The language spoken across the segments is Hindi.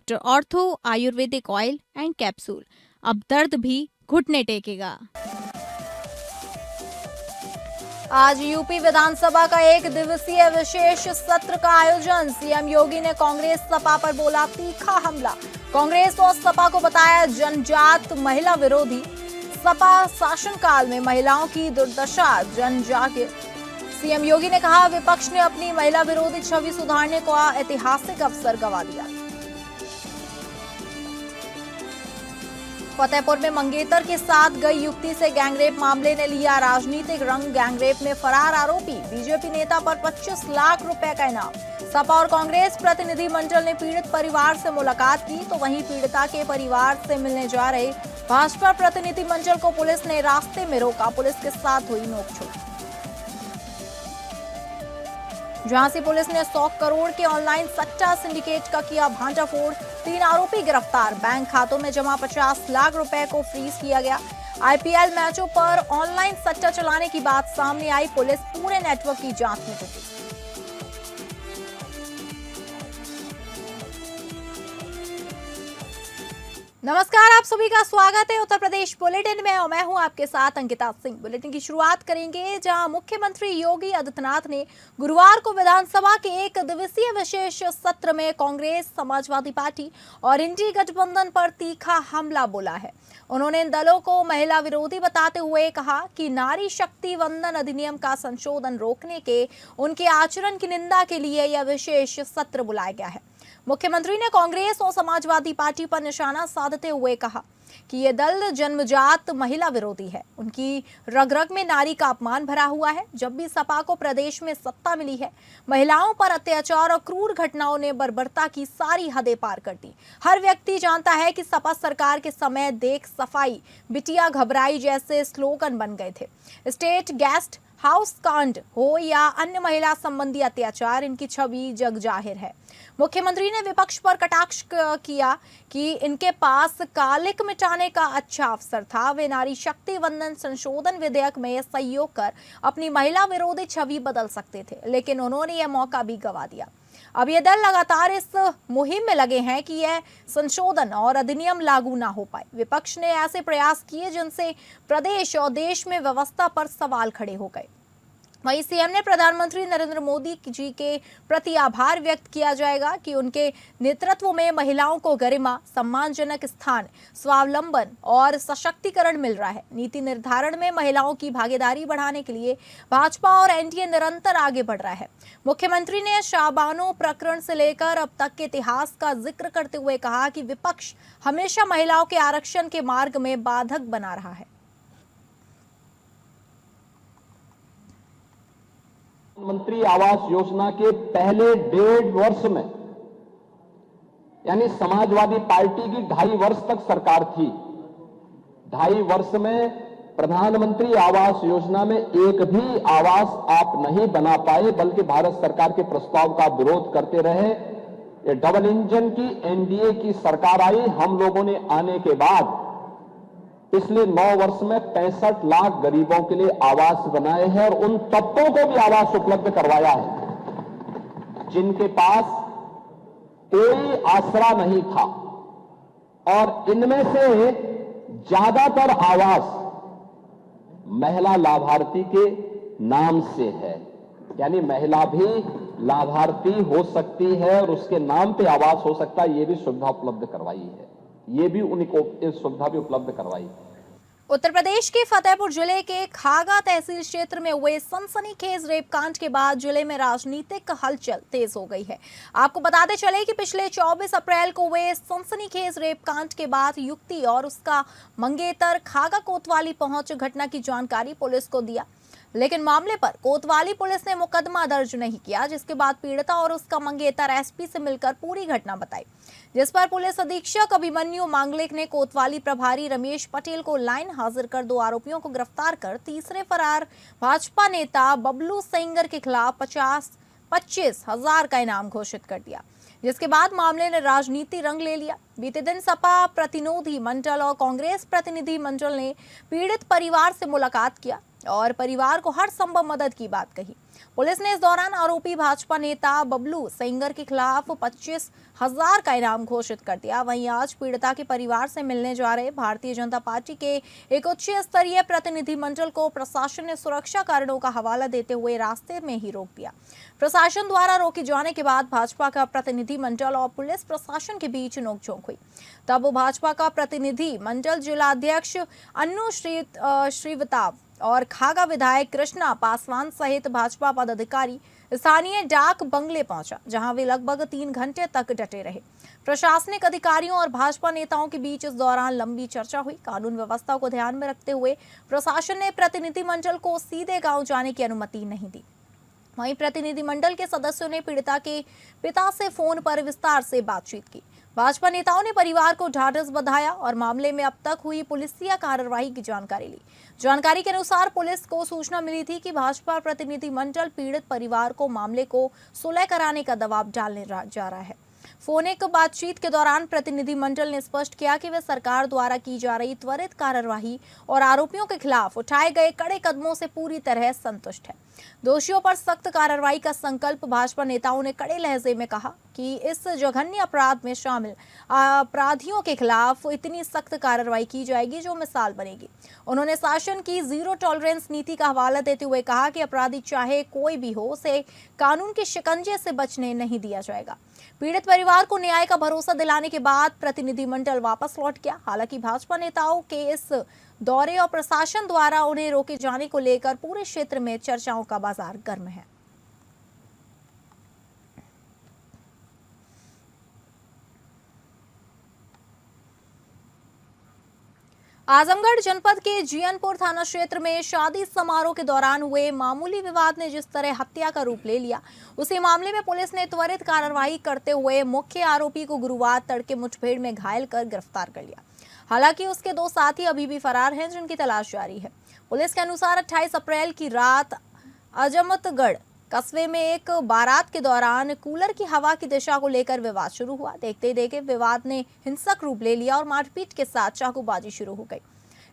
Doctor ortho Ayurvedic oil and capsule. अब दर्द भी घुटने टेकेगा। आज यूपी विधानसभा का एक दिवसीय विशेष सत्र का आयोजन। सीएम योगी ने कांग्रेस सपा पर बोला तीखा हमला। कांग्रेस और सपा को बताया जनजात महिला विरोधी। सपा शासनकाल में महिलाओं की दुर्दशा जनजागृत। सीएम योगी ने कहा विपक्ष ने अपनी महिला विरोधी छवि सुधारने का ऐतिहासिक अवसर गंवा दिया। फतेहपुर में मंगेतर के साथ गई युवती से गैंगरेप मामले ने लिया राजनीतिक रंग। गैंगरेप में फरार आरोपी बीजेपी नेता पर 25 लाख रुपए का इनाम। सपा और कांग्रेस प्रतिनिधि मंडल ने पीड़ित परिवार से मुलाकात की, तो वहीं पीड़िता के परिवार से मिलने जा रहे भाजपा प्रतिनिधि मंडल को पुलिस ने रास्ते में रोका। पुलिस के साथ हुई नोकझोंक। झांसी पुलिस ने 100 करोड़ के ऑनलाइन सट्टा सिंडिकेट का किया भांडाफोड़। 3 आरोपी गिरफ्तार। बैंक खातों में जमा 50 लाख रुपए को फ्रीज किया गया। आईपीएल मैचों पर ऑनलाइन सट्टा चलाने की बात सामने आई। पुलिस पूरे नेटवर्क की जांच में जुटी। नमस्कार, आप सभी का स्वागत है उत्तर प्रदेश बुलेटिन में और मैं हूं आपके साथ अंकिता सिंह। बुलेटिन की शुरुआत करेंगे जहां मुख्यमंत्री योगी आदित्यनाथ ने गुरुवार को विधानसभा के एक दिवसीय विशेष सत्र में कांग्रेस, समाजवादी पार्टी और इंडी गठबंधन पर तीखा हमला बोला है। उन्होंने इन दलों को महिला विरोधी बताते हुए कहा कि नारी शक्ति वंदन अधिनियम का संशोधन रोकने के उनके आचरण की निंदा के लिए यह विशेष सत्र बुलाया गया है। मुख्यमंत्री ने कांग्रेस और समाजवादी पार्टी पर निशाना साधते हुए कहा कि ये दल जन्मजात महिला विरोधी है। उनकी रग रग में नारी का अपमान भरा हुआ है। जब भी सपा को प्रदेश में सत्ता मिली है, महिलाओं पर अत्याचार और क्रूर घटनाओं ने बर्बरता की सारी हदें पार कर दी। हर व्यक्ति जानता है कि सपा सरकार के समय देख सफाई, बिटिया घबराई जैसे स्लोगन बन गए थे। स्टेट गेस्ट हाउस कांड हो या अन्य महिला संबंधी अत्याचार, इनकी छवि जग जाहिर है। मुख्यमंत्री ने विपक्ष पर कटाक्ष किया कि इनके पास कालिक मिटाने का अच्छा अवसर था। वे नारी शक्ति वंदन संशोधन विधेयक में सहयोग कर अपनी महिला विरोधी छवि बदल सकते थे, लेकिन उन्होंने यह मौका भी गंवा दिया। अब ये दल लगातार इस मुहिम में लगे हैं कि यह संशोधन और अधिनियम लागू ना हो पाए। विपक्ष ने ऐसे प्रयास किए जिनसे प्रदेश और देश में व्यवस्था पर सवाल खड़े हो गए। वहीं सीएम ने प्रधानमंत्री नरेंद्र मोदी जी के प्रति आभार व्यक्त किया जाएगा कि उनके नेतृत्व में महिलाओं को गरिमा, सम्मानजनक स्थान, स्वावलंबन और सशक्तिकरण मिल रहा है। नीति निर्धारण में महिलाओं की भागीदारी बढ़ाने के लिए भाजपा और एनडीए निरंतर आगे बढ़ रहा है। मुख्यमंत्री ने शाहबानो प्रकरण से लेकर अब तक के इतिहास का जिक्र करते हुए कहा कि विपक्ष हमेशा महिलाओं के आरक्षण के मार्ग में बाधक बना रहा है। प्रधानमंत्री आवास योजना के पहले 1.5 वर्ष में, यानी समाजवादी पार्टी की 2.5 वर्ष तक सरकार थी, 2.5 वर्ष में प्रधानमंत्री आवास योजना में एक भी आवास आप नहीं बना पाए, बल्कि भारत सरकार के प्रस्ताव का विरोध करते रहे। ये डबल इंजन की एनडीए की सरकार आई। हम लोगों ने आने के बाद पिछले 9 वर्ष में 65 लाख गरीबों के लिए आवास बनाए हैं और उन तबकों को भी आवास उपलब्ध करवाया है जिनके पास कोई आसरा नहीं था। और इनमें से ज्यादातर आवास महिला लाभार्थी के नाम से है, यानी महिला भी लाभार्थी हो सकती है और उसके नाम पे आवास हो सकता है। ये भी सुविधा उपलब्ध करवाई है, ये भी उनको सुविधा भी उपलब्ध करवाई। उत्तर प्रदेश के फतेहपुर जिले के खागा तहसील क्षेत्र में हुए सनसनीखेज रेप कांड के बाद जिले में राजनीतिक हलचल तेज हो गई है। आपको बताते चले कि पिछले 24 अप्रैल को हुए सनसनीखेज रेप कांड के बाद युवती और उसका मंगेतर खागा कोतवाली पहुंच घटना की जानकारी पुलिस को दिया, लेकिन मामले पर कोतवाली पुलिस ने मुकदमा दर्ज नहीं किया, जिसके बाद पीड़िता और उसका मंगेतर एसपी से मिलकर पूरी घटना बताई, जिस पर पुलिस अधीक्षक अभिमन्यु मांगलिक ने कोतवाली प्रभारी रमेश पटेल को लाइन हाजिर कर 2 आरोपियों को गिरफ्तार कर तीसरे फरार भाजपा नेता बबलू सेंगर के खिलाफ 25 हजार का इनाम घोषित कर दिया, जिसके बाद मामले ने राजनीति रंग ले लिया। बीते दिन सपा प्रतिनिधि मंडल और कांग्रेस प्रतिनिधि मंडल ने पीड़ित परिवार से मुलाकात किया। और परिवार को हर संभव मदद की बात कही। पुलिस ने इस दौरान आरोपी भाजपा नेता बबलू सेंगर के खिलाफ 25,000 का इनाम घोषित कर दिया। वहीं आज पीड़िता के परिवार से मिलने जा रहे भारतीय जनता पार्टी के एक उच्च स्तरीय प्रतिनिधिमंडल को प्रशासन ने सुरक्षा कारणों का हवाला देते हुए रास्ते में ही रोक दिया। प्रशासन द्वारा रोके जाने के बाद भाजपा का प्रतिनिधिमंडल और पुलिस प्रशासन के बीच नोकझोंक हुई। तब भाजपा का प्रतिनिधिमंडल जिलाध्यक्ष अन्नू श्रीवताब और खागा विधायक कृष्णा पासवान सहित भाजपा पदाधिकारी स्थानीय डाक बंगले पहुंचा, जहां वे लगभग 3 घंटे तक डटे रहे। प्रशासनिक अधिकारियों और भाजपा नेताओं के बीच इस दौरान लंबी चर्चा हुई। कानून व्यवस्था को ध्यान में रखते हुए प्रशासन ने प्रतिनिधिमंडल को सीधे गांव जाने की अनुमति नहीं दी। वहीं प्रतिनिधिमंडल के सदस्यों ने पीड़िता के पिता से फोन पर विस्तार से बातचीत की। भाजपा नेताओं ने परिवार को ढाढ़स बंधाया और मामले में अब तक हुई पुलिसिया कार्रवाई की जानकारी ली। जानकारी के अनुसार पुलिस को सूचना मिली थी कि भाजपा प्रतिनिधिमंडल पीड़ित परिवार को मामले को सुलह कराने का दबाव डालने जा रहा है। फोनिक बातचीत के दौरान प्रतिनिधिमंडल ने स्पष्ट किया कि वे सरकार द्वारा की जा रही त्वरित कार्यवाही और आरोपियों के खिलाफ उठाए गए कड़े कदमों से पूरी तरह संतुष्ट है। दोषियों पर सख्त कार्रवाई का संकल्प भाजपा नेताओं ने कड़े लहजे में कहा कि इस जघन्य अपराध में शामिल अपराधियों के खिलाफ इतनी सख्त कार्रवाई की जाएगी जो मिसाल बनेगी। उन्होंने शासन की जीरो टॉलरेंस नीति का हवाला देते हुए कहा कि अपराधी चाहे कोई भी हो, उसे कानून के शिकंजे से बचने नहीं दिया जाएगा। पीड़ित परिवार को न्याय का भरोसा दिलाने के बाद प्रतिनिधिमंडल वापस लौट गया। हालांकि भाजपा नेताओं के इस दौरे और प्रशासन द्वारा उन्हें रोके जाने को लेकर पूरे क्षेत्र में चर्चाओं का बाजार गर्म है। आजमगढ़ जनपद के जियनपुर थाना क्षेत्र में शादी समारोह के दौरान हुए मामूली विवाद ने जिस तरह हत्या का रूप ले लिया, उसी मामले में पुलिस ने त्वरित कार्रवाई करते हुए मुख्य आरोपी को गुरुवार तड़के मुठभेड़ में घायल कर गिरफ्तार कर लिया। हालांकि उसके 2 साथी अभी भी फरार हैं, जिनकी तलाश जारी है। पुलिस के अनुसार 28 अप्रैल की रात अजमतगढ़ कस्बे में एक बारात के दौरान कूलर की हवा की दिशा को लेकर विवाद शुरू हुआ। देखते ही देखते विवाद ने हिंसक रूप ले लिया और मारपीट के साथ चाकूबाजी शुरू हो गई।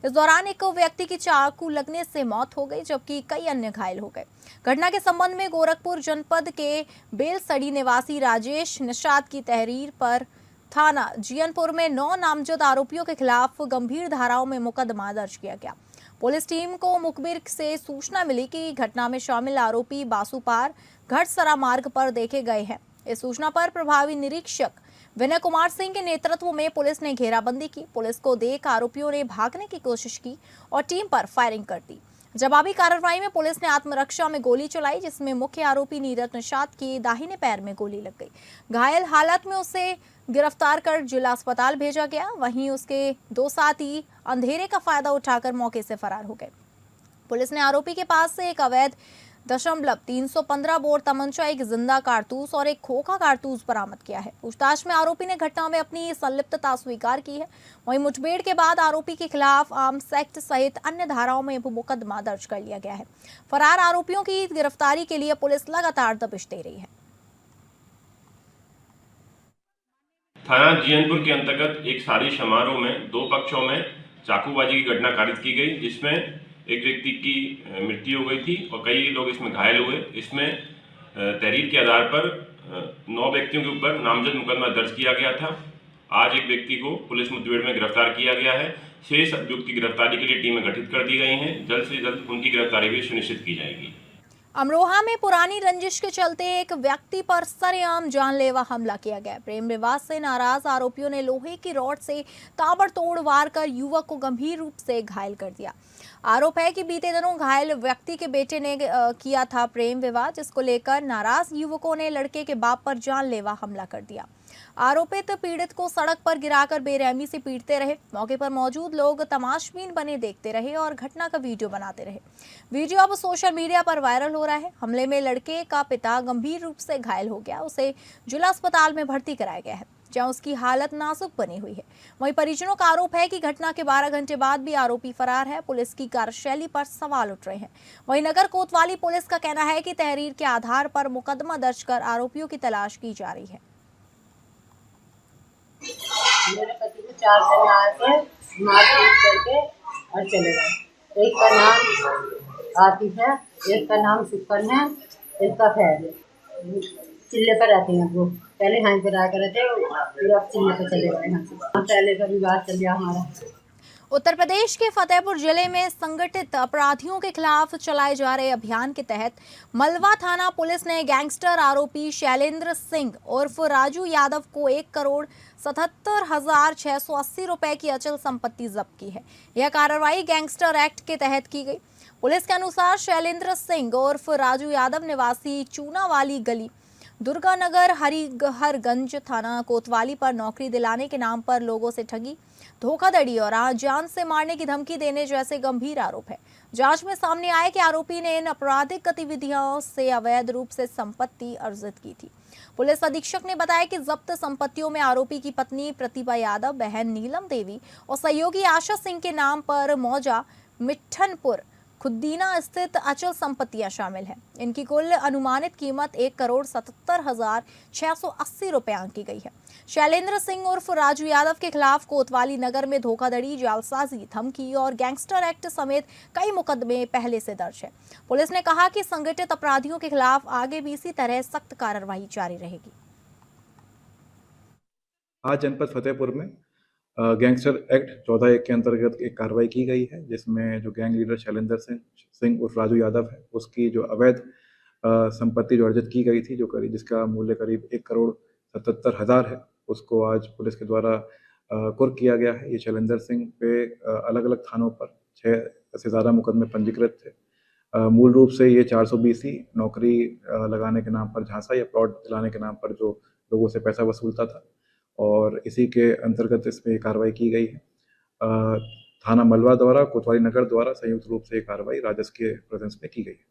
इस दौरान एक व्यक्ति की चाकू लगने से मौत हो गई, जबकि कई अन्य घायल हो गए। घटना के संबंध में गोरखपुर जनपद के बेलसड़ी निवासी राजेश निषाद की तहरीर पर थाना जियनपुर में 9 नामजद आरोपियों के खिलाफ गंभीर धाराओं में मुकदमा दर्ज किया गया। पुलिस टीम को मुखबिर से सूचना मिली कि घटना में शामिल आरोपी बासुपार घटसरा मार्ग पर देखे गए हैं। इस सूचना पर प्रभावी निरीक्षक विनय कुमार सिंह के नेतृत्व में पुलिस ने घेराबंदी की। पुलिस को देख आरोपियों ने भागने की कोशिश की और टीम पर फायरिंग कर दी। जवाबी कार्रवाई में पुलिस ने आत्मरक्षा में गोली चलाई, जिसमें मुख्य आरोपी नीरज निषाद के दाहिने पैर में गोली लग गई। घायल हालत में उसे गिरफ्तार कर जिला अस्पताल भेजा गया। वहीं उसके 2 साथी अंधेरे का फायदा उठाकर मौके से फरार हो गए। पुलिस ने आरोपी के पास से एक अवैध 315 बोर तमंचा, एक जिंदा कारतूस और एक खोखा कारतूस बरामद किया है। पूछताछ में आरोपी ने घटना में अपनी संलिप्तता स्वीकार की है। वहीं मुठभेड़ के बाद आरोपी के खिलाफ आर्म्स एक्ट सहित अन्य धाराओं में मुकदमा दर्ज कर लिया गया है। फरार आरोपियों की गिरफ्तारी के लिए पुलिस लगातार दबिश दे रही है। थाना जियनपुर के अंतर्गत एक शादी समारोह में 2 पक्षों में चाकूबाजी की घटना कारित की गई, जिसमें एक व्यक्ति की मृत्यु हो गई थी और कई लोग इसमें घायल हुए। इसमें तहरीर के आधार पर 9 व्यक्तियों के ऊपर नामजद मुकदमा दर्ज किया गया था। आज एक व्यक्ति को पुलिस मुठभेड़ में गिरफ्तार किया गया है। शेष अभियुक्त की गिरफ्तारी के लिए टीमें गठित कर दी गई हैं। जल्द से जल्द उनकी गिरफ्तारी भी सुनिश्चित की जाएगी। अमरोहा में पुरानी रंजिश के चलते एक व्यक्ति पर सरेआम जानलेवा हमला किया गया। प्रेम विवाद से नाराज आरोपियों ने लोहे की रॉड से ताबड़तोड़ वार कर युवक को गंभीर रूप से घायल कर दिया। आरोप है कि बीते दिनों घायल व्यक्ति के बेटे ने किया था प्रेम विवाद, जिसको लेकर नाराज युवकों ने लड़के के बाप पर जानलेवा हमला कर दिया। आरोपित पीड़ित को सड़क पर गिराकर बेरहमी से पीटते रहे। मौके पर मौजूद लोग तमाशबीन बने देखते रहे और घटना का वीडियो बनाते रहे। वीडियो अब सोशल मीडिया पर वायरल हो रहा है। हमले में लड़के का पिता गंभीर रूप से घायल हो गया। उसे जिला अस्पताल में भर्ती कराया गया है, जहां उसकी हालत नाजुक बनी हुई है। वहीं परिजनों का आरोप है कि घटना के 12 घंटे बाद भी आरोपी फरार है। पुलिस की कार्यशैली पर सवाल उठ रहे हैं। वहीं नगर कोतवाली पुलिस का कहना है कि तहरीर के आधार पर मुकदमा दर्ज कर आरोपियों की तलाश की जा रही है। मेरे पति को 4 जने आके मारपीट करके और चले गए। एक का नाम आतिफ है, एक का नाम सुकन है, एक का फैज है। चिल्ले पर रहते हैं वो, पहले यहाँ पे रहा करे थे, फिर अब चिल्ले पर चले गए यहाँ से। पहले का विवाद चल गया हमारा। उत्तर प्रदेश के फतेहपुर जिले में संगठित अपराधियों के खिलाफ चलाए जा रहे अभियान के तहत मलवा थाना पुलिस ने गैंगस्टर आरोपी शैलेंद्र सिंह उर्फ राजू यादव को 1,77,680 रुपए की अचल संपत्ति जब्त की है। यह कार्रवाई गैंगस्टर एक्ट के तहत की गई। पुलिस के अनुसार शैलेंद्र सिंह उर्फ राजू यादव निवासी चूनावाली गली, दुर्गानगर, हरिहरगंज थाना कोतवाली पर नौकरी दिलाने के नाम पर लोगों से ठगी, धोखाधड़ी और जान से मारने की धमकी देने जैसे गंभीर आरोप है। जांच में सामने आया कि आरोपी ने इन आपराधिक गतिविधियों से अवैध रूप से संपत्ति अर्जित की थी। पुलिस अधीक्षक ने बताया कि जब्त संपत्तियों में आरोपी की पत्नी प्रतिभा यादव, बहन नीलम देवी और सहयोगी आशा सिंह के नाम पर मौजा, मिठनपुर, खुद्दीना स्थित अचल संपत्तियां शामिल हैं। इनकी कुल अनुमानित कीमत 1,77,680 रुपए आंकी गई है। शैलेंद्र सिंह उर्फ राजू यादव के खिलाफ कोतवाली नगर में धोखाधड़ी, जालसाजी, धमकी और गैंगस्टर एक्ट समेत कई मुकदमे पहले से दर्ज है। पुलिस ने कहा कि संगठित अपराधियों के खिलाफ आगे भी इसी तरह सख्त कार्रवाई जारी रहेगी। आज जनपद फतेहपुर में गैंगस्टर एक्ट 14(1) के अंतर्गत एक कार्रवाई की गई है, जिसमें जो गैंग लीडर शैलेंद्र सिंह उर्फ राजू यादव है, उसकी जो अवैध संपत्ति जो अर्जित की गई थी, जिसका मूल्य करीब 1,77,000 है, उसको आज पुलिस के द्वारा कुर्क किया गया है। ये शैलेंद्र सिंह पे अलग अलग थानों पर 6 से ज़्यादा मुकदमे पंजीकृत थे। मूल रूप से ये 420 नौकरी लगाने के नाम पर झांसा या प्लॉट दिलाने के नाम पर जो लोगों से पैसा वसूलता था, और इसी के अंतर्गत इसमें कार्रवाई की गई है। थाना मलवा द्वारा, कोतवाली नगर द्वारा संयुक्त रूप से ये कार्रवाई राजस्व के प्रेजेंस में की गई है।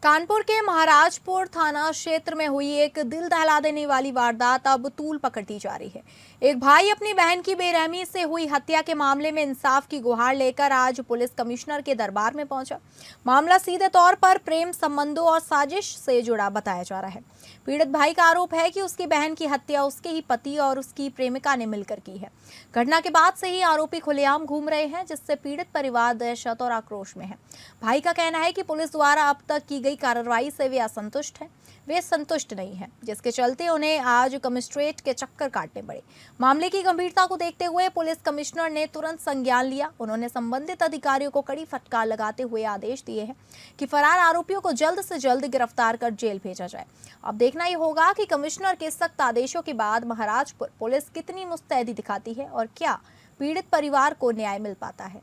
कानपुर के महाराजपुर थाना क्षेत्र में हुई एक दिल दहला देने वाली वारदात अब तूल पकड़ती जा रही है। एक भाई अपनी बहन की बेरहमी से हुई हत्या के मामले में इंसाफ की गुहार लेकर आज पुलिस कमिश्नर के दरबार में पहुंचा। मामला सीधे तौर पर प्रेम संबंधों और साजिश से जुड़ा बताया जा रहा है। पीड़ित भाई का आरोप है कि उसकी बहन की हत्या उसके ही पति और उसकी प्रेमिका ने मिलकर की है। घटना के बाद से ही आरोपी खुलेआम घूम रहे हैं, जिससे पीड़ित परिवार दहशत और आक्रोश में है। भाई का कहना है कि पुलिस द्वारा अब तक की गई कार्रवाई से वे असंतुष्ट हैं, वे संतुष्ट नहीं हैं, जिसके चलते उन्हें आज कमिश्नरेट के चक्कर काटने पड़े। मामले की गंभीरता को देखते हुए पुलिस कमिश्नर ने तुरंत संज्ञान लिया। उन्होंने संबंधित अधिकारियों को कड़ी फटकार लगाते हुए आदेश दिए हैं कि फरार आरोपियों को जल्द से जल्द गिरफ्तार कर जेल भेजा जाए। अब देखना ही होगा कि कमिश्नर के सख्त आदेशों के बाद महाराजपुर पुलिस कितनी मुस्तैदी दिखाती है और क्या पीड़ित परिवार को न्याय मिल पाता है।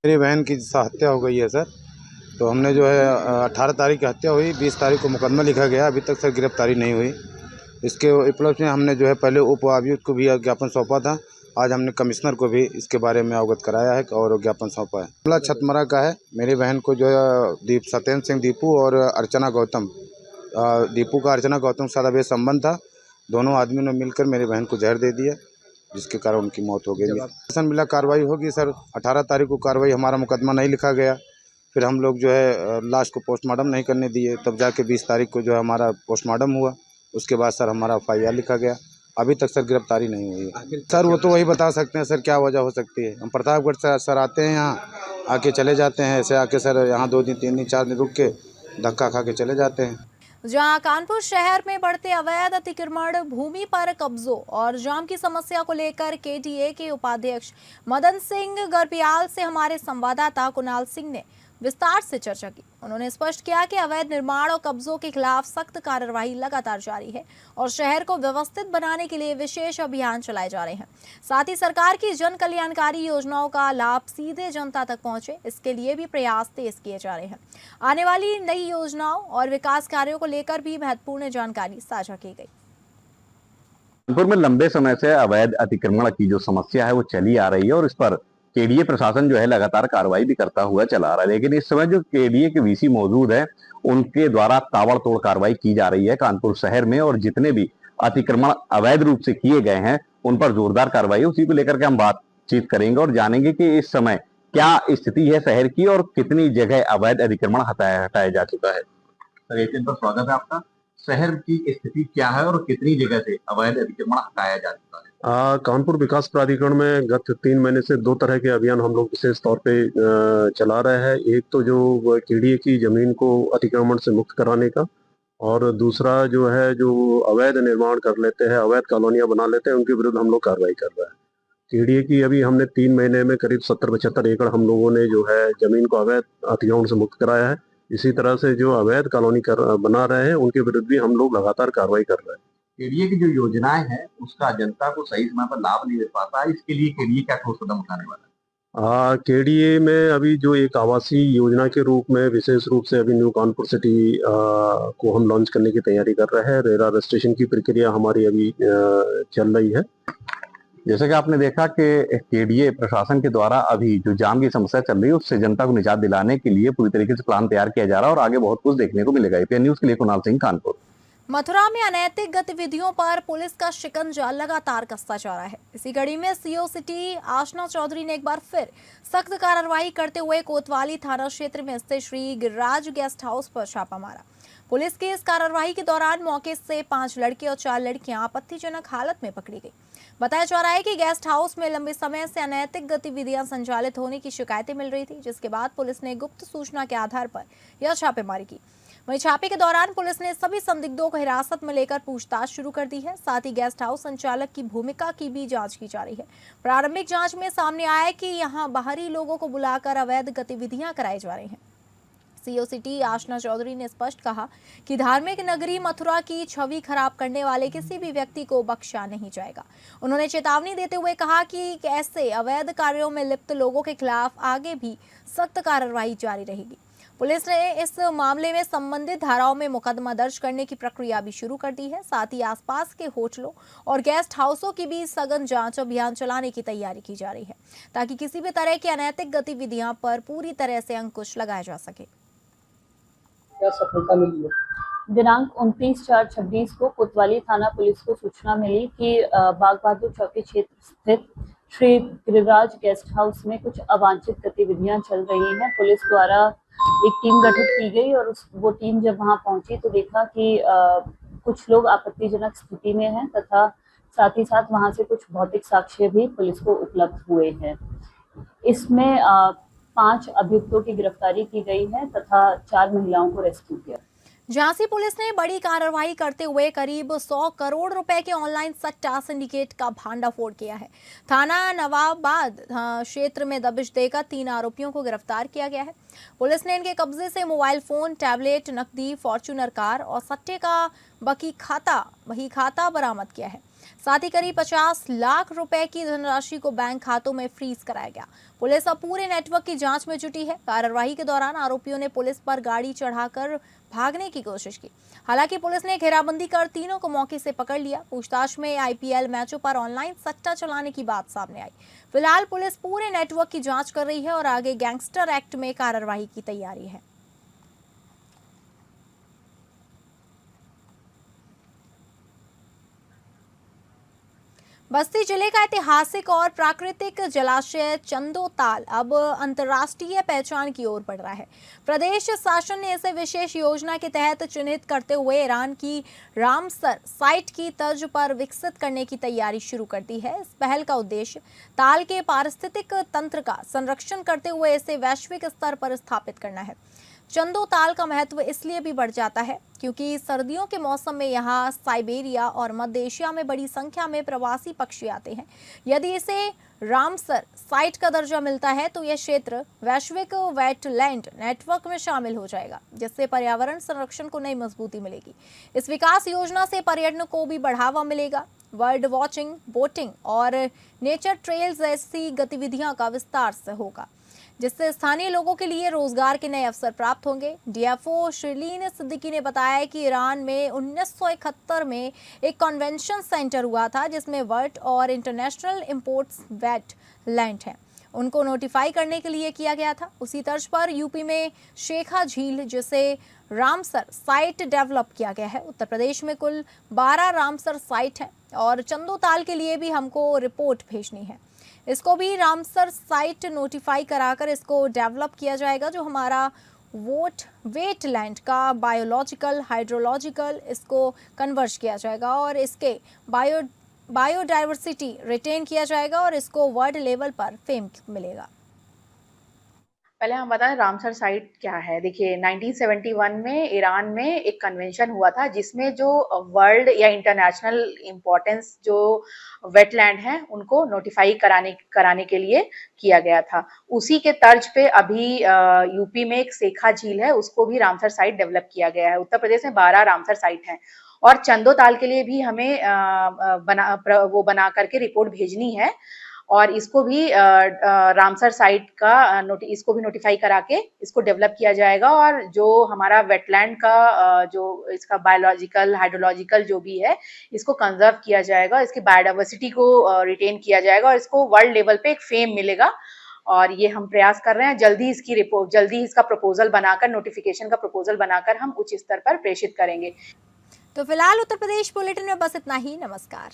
मेरी बहन की हत्या हो गई है सर, तो हमने जो है 18 तारीख की हत्या हुई, 20 तारीख को मुकदमा लिखा गया, अभी तक सर गिरफ्तारी नहीं हुई। इसके उपलक्ष्य में हमने जो है पहले उप आयुक्त को भी ज्ञापन सौंपा था। आज हमने कमिश्नर को भी इसके बारे में अवगत कराया है और ज्ञापन सौंपा है। मामला छतमरा का है। मेरी बहन को जो है सत्येंद्र सिंह दीपू और अर्चना गौतम, दीपू का अर्चना गौतम के साथ अभी संबंध था। दोनों आदमियों ने मिलकर मेरी बहन को जहर दे दिया, जिसके कारण उनकी मौत हो गई। मिला कार्रवाई होगी सर। 18 तारीख को कार्रवाई, हमारा मुकदमा नहीं लिखा गया, फिर हम लोग जो है लाश को पोस्टमार्टम नहीं करने दिए, तब जाके 20 तारीख को जो है हमारा पोस्टमार्टम हुआ। उसके बाद सर हमारा FIR लिखा गया। अभी तक सर गिरफ्तारी नहीं हुई है। सर वो तो वही बता सकते हैं सर क्या वजह हो सकती है। हम प्रतापगढ़ से सर आते हैं, यहाँ आके चले जाते हैं, ऐसे आके सर यहाँ 2 दिन 3 दिन 4 दिन रुक के धक्का खा के चले जाते हैं। जहां कानपुर शहर में बढ़ते अवैध अतिक्रमण, भूमि पर कब्जों और जाम की समस्या को लेकर KTA के उपाध्यक्ष मदन सिंह गर्बियाल से हमारे संवाददाता कुणाल सिंह ने विस्तार से चर्चा की। उन्होंने स्पष्ट किया कि अवैध निर्माण और कब्जों के खिलाफ सख्त कार्रवाई लगातार जारी है और शहर को व्यवस्थित बनाने के लिए विशेष अभियान चलाए जा रहे हैं। साथ ही सरकार की जन कल्याणकारी योजनाओं का लाभ सीधे जनता तक पहुंचे, इसके लिए भी प्रयास तेज किए जा रहे हैं। आने वाली नई योजनाओं और विकास कार्यों को लेकर भी महत्वपूर्ण जानकारी साझा की गई। कानपुर में लंबे समय से अवैध अतिक्रमण की जो समस्या है वो चली आ रही है और इस पर KDA प्रशासन जो है लगातार कार्रवाई भी करता हुआ चला रहा है, लेकिन इस समय जो KDA के VC मौजूद है उनके द्वारा ताबड़तोड़ कार्रवाई की जा रही है कानपुर शहर में, और जितने भी अतिक्रमण अवैध रूप से किए गए हैं उन पर जोरदार कार्रवाई, उसी को लेकर के हम बातचीत करेंगे और जानेंगे कि इस समय क्या स्थिति है शहर की और कितनी जगह अवैध अतिक्रमण हटाया जा चुका है। सर एक दिन पर स्वागत है आपका। शहर की स्थिति क्या है और कितनी जगह से अवैध अतिक्रमण हटाया जा चुका है? कानपुर विकास प्राधिकरण में गत 3 महीने से 2 तरह के अभियान हम लोग विशेष तौर पे चला रहे हैं। एक तो जो केडीए की जमीन को अतिक्रमण से मुक्त कराने का, और दूसरा जो है जो अवैध निर्माण कर लेते हैं, अवैध कॉलोनियां बना लेते हैं, उनके विरुद्ध हम लोग कार्रवाई कर रहे हैं। केडीए की अभी हमने 3 महीने में करीब 70-75 एकड़ हम लोगों ने जो है जमीन को अवैध अतिक्रमण से मुक्त कराया है। इसी तरह से जो अवैध कॉलोनी बना रहे हैं उनके विरुद्ध भी हम लोग लगातार कार्रवाई कर रहे हैं। केडीए की जो योजनाएं हैं उसका जनता को सही समय पर लाभ नहीं मिल पाता, इसके लिए केडीए क्या ठोस कदम उठाने वाला है? केडीए में अभी जो एक आवासीय योजना के रूप में विशेष रूप से अभी न्यू कानपुर सिटी को हम लॉन्च करने की तैयारी कर रहे हैं। रेरा रजिस्ट्रेशन की प्रक्रिया हमारी अभी चल रही है। जैसे कि आपने देखा कि केडीए प्रशासन के द्वारा अभी जो जाम की समस्या चल रही है उससे जनता को निजात दिलाने के लिए पूरी तरीके से प्लान तैयार किया जा रहा है और आगे बहुत कुछ देखने को मिलेगा। एपीएन न्यूज के लिए कुणाल सिंह, कानपुर। मथुरा में अनैतिक गतिविधियों पर पुलिस का शिकंजा लगातार कसता जा रहा है। इसी कड़ी में सीओ सिटी आशना चौधरी ने एक बार फिर सख्त कार्रवाई करते हुए कोतवाली थाना क्षेत्र में स्थित श्री गिरिराज गेस्ट हाउस पर छापा मारा। पुलिस की इस कार्रवाई के दौरान मौके से 5 लड़के और 4 लड़कियां आपत्तिजनक हालत में पकड़ी गई। बताया जा रहा है कि गेस्ट हाउस में लंबे समय से अनैतिक गतिविधियां संचालित होने की शिकायतें मिल रही थी, जिसके बाद पुलिस ने गुप्त सूचना के आधार पर यह छापेमारी की। वहीं छापे के दौरान पुलिस ने सभी संदिग्धों को हिरासत में लेकर पूछताछ शुरू कर दी है। साथ ही गेस्ट हाउस संचालक की भूमिका की भी जांच की जा रही है। प्रारंभिक जांच में सामने आया है कि यहां बाहरी लोगों को बुलाकर अवैध गतिविधियां कराई जा रही हैं। सीओ सिटी आशना चौधरी ने स्पष्ट कहा कि धार्मिक नगरी मथुरा की छवि खराब करने वाले किसी भी व्यक्ति को बख्शा नहीं जाएगा। उन्होंने चेतावनी देते हुए कहा कि ऐसे अवैध कार्यों में लिप्त लोगों के खिलाफ आगे भी सख्त कार्रवाई जारी रहेगी। पुलिस ने इस मामले में संबंधित धाराओं में मुकदमा दर्ज करने की प्रक्रिया भी शुरू कर दी है। साथ ही आसपास के होटलों और गेस्ट हाउसों की भी सघन जांच अभियान चलाने की तैयारी की जा रही है, ताकि किसी भी तरह की अनैतिक गतिविधियां पर पूरी तरह से अंकुश लगाया जा सके। क्या सफलता मिली है? दिनांक 29/4/26 को कोतवाली थाना पुलिस को सूचना मिली कि बाग बहादुर चौकी क्षेत्र स्थित श्री गिरिराज गेस्ट हाउस में कुछ अवांछित गतिविधियां चल रही हैं। पुलिस द्वारा एक टीम गठित की गई और वो टीम जब वहां पहुंची तो देखा कि कुछ लोग आपत्तिजनक स्थिति में हैं तथा साथ ही साथ वहां से कुछ भौतिक साक्ष्य भी पुलिस को उपलब्ध हुए हैं। इसमें 5 अभियुक्तों की गिरफ्तारी की गई है तथा 4 महिलाओं को रेस्क्यू किया। झांसी पुलिस ने बड़ी कार्रवाई करते हुए करीब 100 करोड़ रुपए के ऑनलाइन सट्टा सिंडिकेट का भांडाफोड़ किया है। थाना नवाबाद क्षेत्र में दबिश देकर 3 आरोपियों को गिरफ्तार किया गया है। पुलिस ने इनके कब्जे से मोबाइल फोन, टैबलेट, नकदी, फॉर्च्यूनर कार और सट्टे का वही खाता बरामद किया है। साथ ही करीब 50 लाख रुपए की धनराशि को बैंक खातों में फ्रीज कराया गया। पुलिस अब पूरे नेटवर्क की जांच में जुटी है। कार्रवाई के दौरान आरोपियों ने पुलिस पर गाड़ी चढ़ाकर भागने की कोशिश की। हालांकि पुलिस ने घेराबंदी कर तीनों को मौके से पकड़ लिया। पूछताछ में आईपीएल मैचों पर ऑनलाइन सट्टा चलाने की बात सामने आई। फिलहाल पुलिस पूरे नेटवर्क की जांच कर रही है और आगे गैंगस्टर एक्ट में कार्रवाई की तैयारी है। बस्ती जिले का ऐतिहासिक और प्राकृतिक जलाशय चंदोताल अब अंतर्राष्ट्रीय पहचान की ओर बढ़ रहा है। प्रदेश शासन ने इसे विशेष योजना के तहत चिन्हित करते हुए ईरान की रामसर साइट की तर्ज पर विकसित करने की तैयारी शुरू कर दी है। इस पहल का उद्देश्य ताल के पारिस्थितिक तंत्र का संरक्षण करते हुए इसे वैश्विक स्तर पर स्थापित करना है। चंदोताल का महत्व इसलिए भी बढ़ जाता है क्योंकि सर्दियों के मौसम में यहाँ साइबेरिया और मध्य एशिया में बड़ी संख्या में प्रवासी पक्षी आते हैं। यदि इसे रामसर साइट का दर्जा मिलता है तो यह क्षेत्र वैश्विक वेटलैंड नेटवर्क में शामिल हो जाएगा, जिससे पर्यावरण संरक्षण को नई मजबूती मिलेगी। इस विकास योजना से पर्यटन को भी बढ़ावा मिलेगा। बर्ड वॉचिंग, बोटिंग और नेचर ट्रेल्स जैसी गतिविधियों का विस्तार से होगा, जिससे स्थानीय लोगों के लिए रोजगार के नए अवसर प्राप्त होंगे। डीएफओ शिरलीन सिद्दीकी ने बताया कि ईरान में 1971 में एक कन्वेंशन सेंटर हुआ था जिसमें वर्ल्ड और इंटरनेशनल इंपोर्ट्स वेट लैंड है, उनको नोटिफाई करने के लिए किया गया था। उसी तर्ज पर यूपी में शेखा झील जिसे रामसर साइट डेवलप किया गया है। उत्तर प्रदेश में कुल 12 रामसर साइट है और चंदोताल के लिए भी हमको रिपोर्ट भेजनी है। इसको भी रामसर साइट नोटिफाई कराकर इसको डेवलप किया जाएगा, जो हमारा वेटलैंड का बायोलॉजिकल, हाइड्रोलॉजिकल इसको कन्वर्ज किया जाएगा और इसके बायोडाइवर्सिटी रिटेन किया जाएगा और इसको वर्ल्ड लेवल पर फेम मिलेगा। पहले हम बताएं रामसर साइट क्या है। देखिए 1971 में ईरान में एक कन्वेंशन हुआ था जिसमें जो वर्ल्ड या इंटरनेशनल इम्पोर्टेंस जो वेटलैंड हैं उनको नोटिफाई कराने के लिए किया गया था। उसी के तर्ज पे अभी यूपी में एक सेखा झील है, उसको भी रामसर साइट डेवलप किया गया है। उत्तर प्रदेश में 12 रामसर साइट हैं और चंदोताल के लिए भी हमें बना करके रिपोर्ट भेजनी है और इसको भी रामसर साइट का इसको भी नोटिफाई करा के इसको डेवलप किया जाएगा और जो हमारा वेटलैंड का जो इसका बायोलॉजिकल, हाइड्रोलॉजिकल जो भी है इसको कंजर्व किया जाएगा, इसकी बायोडाइवर्सिटी को रिटेन किया जाएगा और इसको वर्ल्ड लेवल पे एक फेम मिलेगा। और ये हम प्रयास कर रहे हैं, जल्दी इसका प्रपोजल बनाकर, नोटिफिकेशन का प्रपोजल बनाकर हम उच्च स्तर पर प्रेषित करेंगे। तो फिलहाल उत्तर प्रदेश बुलेटिन में बस इतना ही। नमस्कार।